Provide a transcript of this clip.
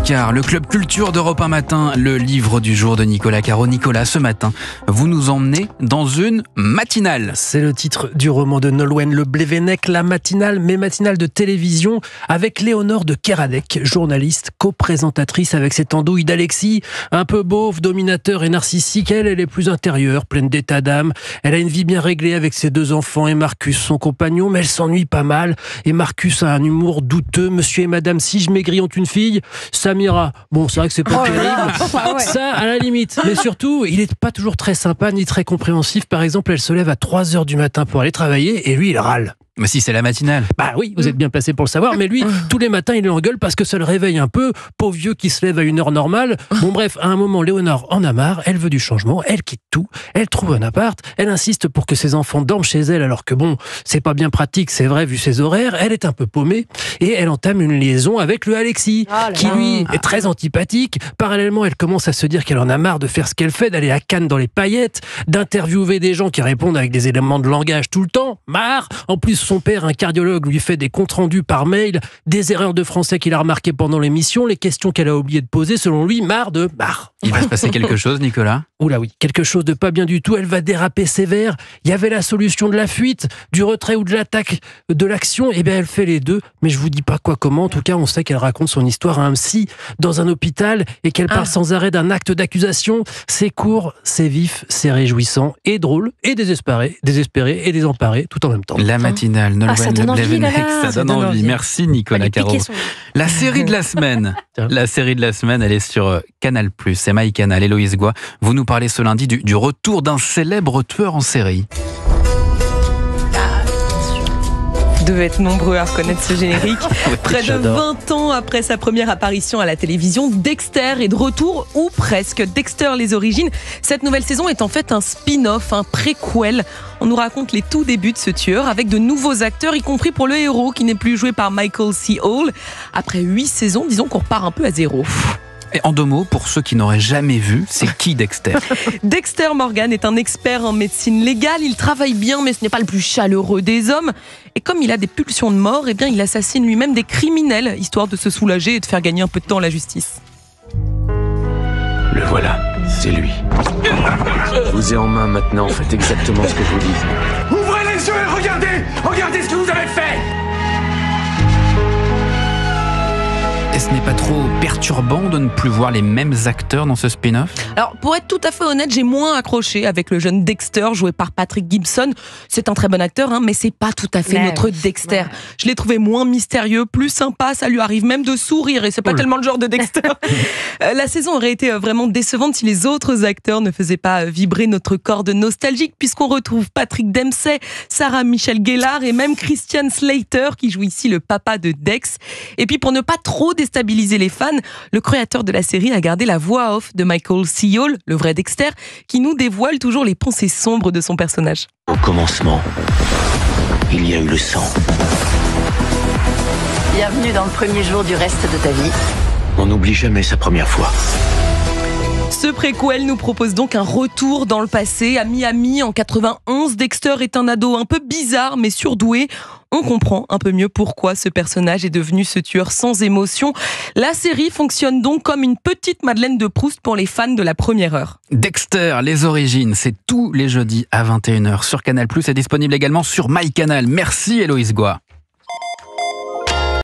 Car le Club Culture d'Europe 1 Matin, le livre du jour de Nicolas Caro. Nicolas, ce matin, vous nous emmenez dans une matinale. C'est le titre du roman de Nolwenn Le Blévenec, la matinale, mais matinale de télévision, avec Léonore de Kéradec, journaliste, co-présentatrice avec cette andouille d'Alexis, un peu beauf, dominateur et narcissique. Elle est plus intérieure, pleine d'état d'âme. Elle a une vie bien réglée avec ses 2 enfants et Marcus, son compagnon, mais elle s'ennuie pas mal. Et Marcus a un humour douteux. Monsieur et Madame Sige Maigri ont une fille, Samira. Bon, c'est vrai que c'est pas terrible. Ça, à la limite. Mais surtout, il est pas toujours très sympa ni très compréhensif. Par exemple, elle se lève à 3h du matin pour aller travailler et lui, il râle. Mais si, c'est la matinale. Bah oui, vous êtes bien placé pour le savoir, mais lui, tous les matins, il engueule parce que ça le réveille un peu. Pauvre vieux qui se lève à une heure normale. Bon bref, à un moment, Léonore en a marre, elle veut du changement, elle quitte tout, elle trouve un appart, elle insiste pour que ses enfants dorment chez elle, alors que bon, c'est pas bien pratique, c'est vrai, vu ses horaires, elle est un peu paumée, et elle entame une liaison avec le Alexis, qui lui est très antipathique. Parallèlement, elle commence à se dire qu'elle en a marre de faire ce qu'elle fait, d'aller à Cannes dans les paillettes, d'interviewer des gens qui répondent avec des éléments de langage tout le temps. Marre. En plus, son père, un cardiologue, lui fait des comptes rendus par mail, des erreurs de français qu'il a remarquées pendant l'émission, les questions qu'elle a oublié de poser, selon lui, marre. Il va se passer quelque chose, Nicolas ? Oula oui, quelque chose de pas bien du tout, elle va déraper sévère. Il y avait la solution de la fuite, du retrait ou de l'attaque, de l'action, et bien elle fait les deux, mais je vous dis pas quoi comment. En tout cas, on sait qu'elle raconte son histoire à un psy dans un hôpital et qu'elle parle sans arrêt d'un acte d'accusation. C'est court, c'est vif, c'est réjouissant et drôle et désespéré et désemparé tout en même temps. La matinale, Nolwenn Le Blévenec, ça donne envie. Merci Nicolas Caro. La série de la semaine, elle est sur Canal+, c'est MyCanal. Héloïse Goy, vous nous parlez ce lundi du retour d'un célèbre tueur en série. Vous devez être nombreux à reconnaître ce générique. Près de 20 ans après sa première apparition à la télévision, Dexter est de retour, ou presque. Dexter, les origines. Cette nouvelle saison est en fait un spin-off, un préquel. On nous raconte les tout débuts de ce tueur avec de nouveaux acteurs, y compris pour le héros qui n'est plus joué par Michael C. Hall. Après 8 saisons, disons qu'on repart un peu à zéro. Et en 2 mots, pour ceux qui n'auraient jamais vu, c'est qui Dexter ? Dexter Morgan est un expert en médecine légale. Il travaille bien, mais ce n'est pas le plus chaleureux des hommes. Et comme il a des pulsions de mort, eh bien, il assassine lui-même des criminels, histoire de se soulager et de faire gagner un peu de temps à la justice. Le voilà, c'est lui. Je vous ai en main maintenant, faites exactement ce que je vous dis. Ouvrez les yeux et regardez ce que vous avez fait. Et ce n'est pas trop perturbant de ne plus voir les mêmes acteurs dans ce spin-off ? Alors, pour être tout à fait honnête, j'ai moins accroché avec le jeune Dexter, joué par Patrick Gibson. C'est un très bon acteur, mais c'est pas tout à fait notre Dexter. Je l'ai trouvé moins mystérieux, plus sympa, ça lui arrive même de sourire, et c'est pas tellement le genre de Dexter. La saison aurait été vraiment décevante si les autres acteurs ne faisaient pas vibrer notre corde nostalgique, puisqu'on retrouve Patrick Dempsey, Sarah Michelle Gellar et même Christian Slater, qui joue ici le papa de Dex. Et puis, pour ne pas trop déstabiliser les fans, le créateur de la série a gardé la voix off de Michael C. Hall, le vrai Dexter, qui nous dévoile toujours les pensées sombres de son personnage. Au commencement, il y a eu le sang. Bienvenue dans le premier jour du reste de ta vie. On n'oublie jamais sa première fois. Ce préquel nous propose donc un retour dans le passé. À Miami, en 91, Dexter est un ado un peu bizarre mais surdoué. On comprend un peu mieux pourquoi ce personnage est devenu ce tueur sans émotion. La série fonctionne donc comme une petite Madeleine de Proust pour les fans de la première heure. Dexter, les origines, c'est tous les jeudis à 21h sur Canal+, et disponible également sur MyCanal. Merci Héloïse Goy.